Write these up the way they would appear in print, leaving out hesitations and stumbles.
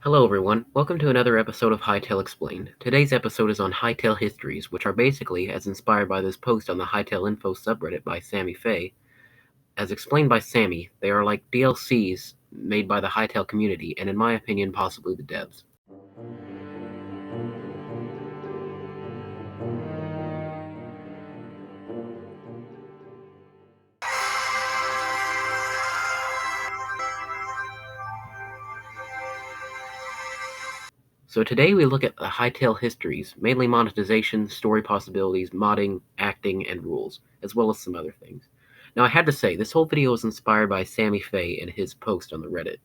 Hello everyone, welcome to another episode of Hytale Explained. Today's episode is on Hytale Histories, which are basically, as inspired by this post on the Hytale Info subreddit by SammyFae, as explained by Sammy, they are like DLCs made by the Hytale community, and in my opinion, possibly the devs. So today we look at the Hytale Histories, mainly monetization, story possibilities, modding, acting, and rules, as well as some other things. Now I had to say, this whole video was inspired by SammyFae and his post on the Reddit.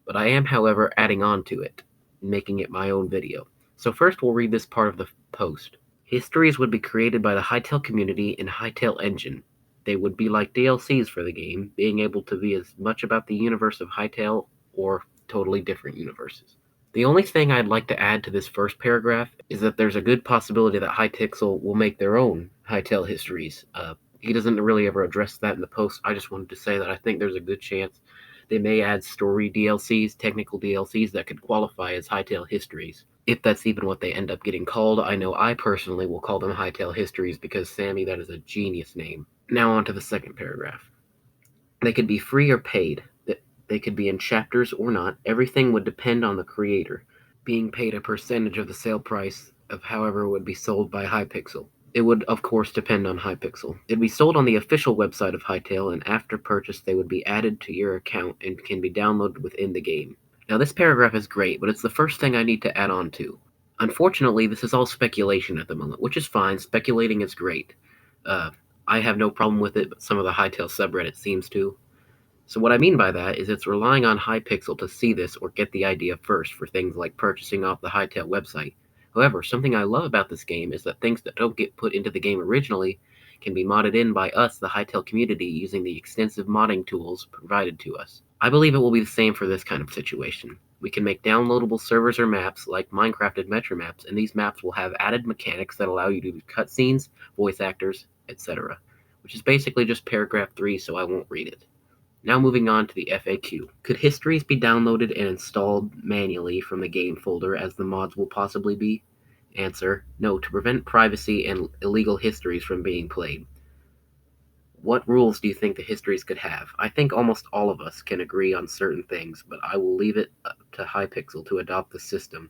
But I am, however, adding on to it, making it my own video. So first we'll read this part of the post. Histories would be created by the Hytale community in Hytale Engine. They would be like DLCs for the game, being able to be as much about the universe of Hytale or totally different universes. The only thing I'd like to add to this first paragraph is that there's a good possibility that Hypixel will make their own Hytale histories. He doesn't really ever address that in the post. I just wanted to say that I think there's a good chance they may add story DLCs, technical DLCs that could qualify as Hytale histories. If that's even what they end up getting called, I know I personally will call them Hytale histories because Sammy, that is a genius name. Now on to the second paragraph. They could be free or paid. They could be in chapters or not. Everything would depend on the creator, being paid a percentage of the sale price of however it would be sold by Hypixel. It would, of course, depend on Hypixel. It'd be sold on the official website of Hytale, and after purchase, they would be added to your account and can be downloaded within the game. Now, this paragraph is great, but it's the first thing I need to add on to. Unfortunately, this is all speculation at the moment, which is fine. Speculating is great. I have no problem with it, but some of the Hytale subreddit seems to. So what I mean by that is it's relying on Hypixel to see this or get the idea first for things like purchasing off the Hytale website. However, something I love about this game is that things that don't get put into the game originally can be modded in by us, the Hytale community, using the extensive modding tools provided to us. I believe it will be the same for this kind of situation. We can make downloadable servers or maps like Minecraft Adventure maps, and these maps will have added mechanics that allow you to do cutscenes, voice actors, etc., which is basically just paragraph 3, so I won't read it. Now moving on to the FAQ. Could histories be downloaded and installed manually from the game folder as the mods will possibly be? Answer: no, to prevent privacy and illegal histories from being played. What rules do you think the histories could have? I think almost all of us can agree on certain things, but I will leave it up to Hypixel to adopt the system,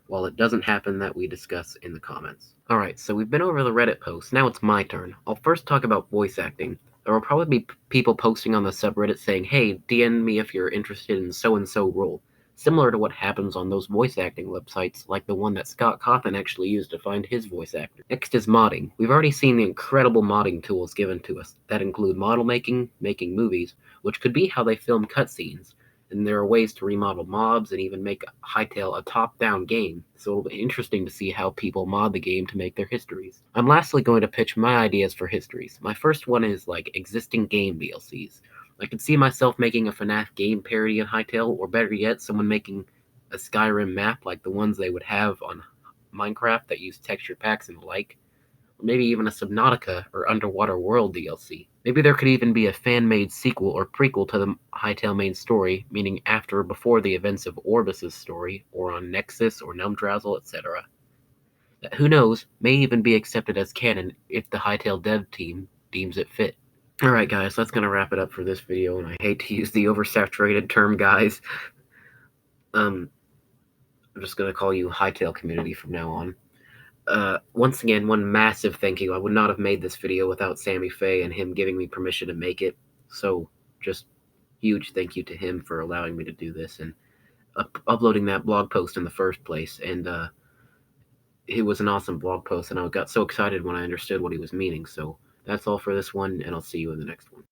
while it doesn't happen that we discuss in the comments. Alright, so we've been over the Reddit post, now it's my turn. I'll first talk about voice acting. There will probably be people posting on the subreddit saying, hey, DM me if you're interested in so-and-so role, similar to what happens on those voice acting websites like the one that Scott Cawthon actually used to find his voice actor. Next is modding. We've already seen the incredible modding tools given to us that include model making, making movies, which could be how they film cutscenes, and there are ways to remodel mobs and even make Hytale a top-down game, so it'll be interesting to see how people mod the game to make their histories. I'm lastly going to pitch my ideas for histories. My first one is like existing game DLCs. I could see myself making a FNAF game parody in Hytale, or better yet, someone making a Skyrim map like the ones they would have on Minecraft that use texture packs and the like. Maybe even a Subnautica or Underwater World DLC. Maybe there could even be a fan-made sequel or prequel to the Hytale main story, meaning after or before the events of Orbis's story, or on Nexus or Numdrazzle, etc. That, who knows, may even be accepted as canon if the Hytale dev team deems it fit. Alright guys, that's going to wrap it up for this video, and I hate to use the oversaturated term guys. I'm just going to call you Hytale community from now on. Once again, one massive thank you. I would not have made this video without SammyFae and him giving me permission to make it. So, just huge thank you to him for allowing me to do this and uploading that blog post in the first place. And it was an awesome blog post, and I got so excited when I understood what he was meaning. So, that's all for this one, and I'll see you in the next one.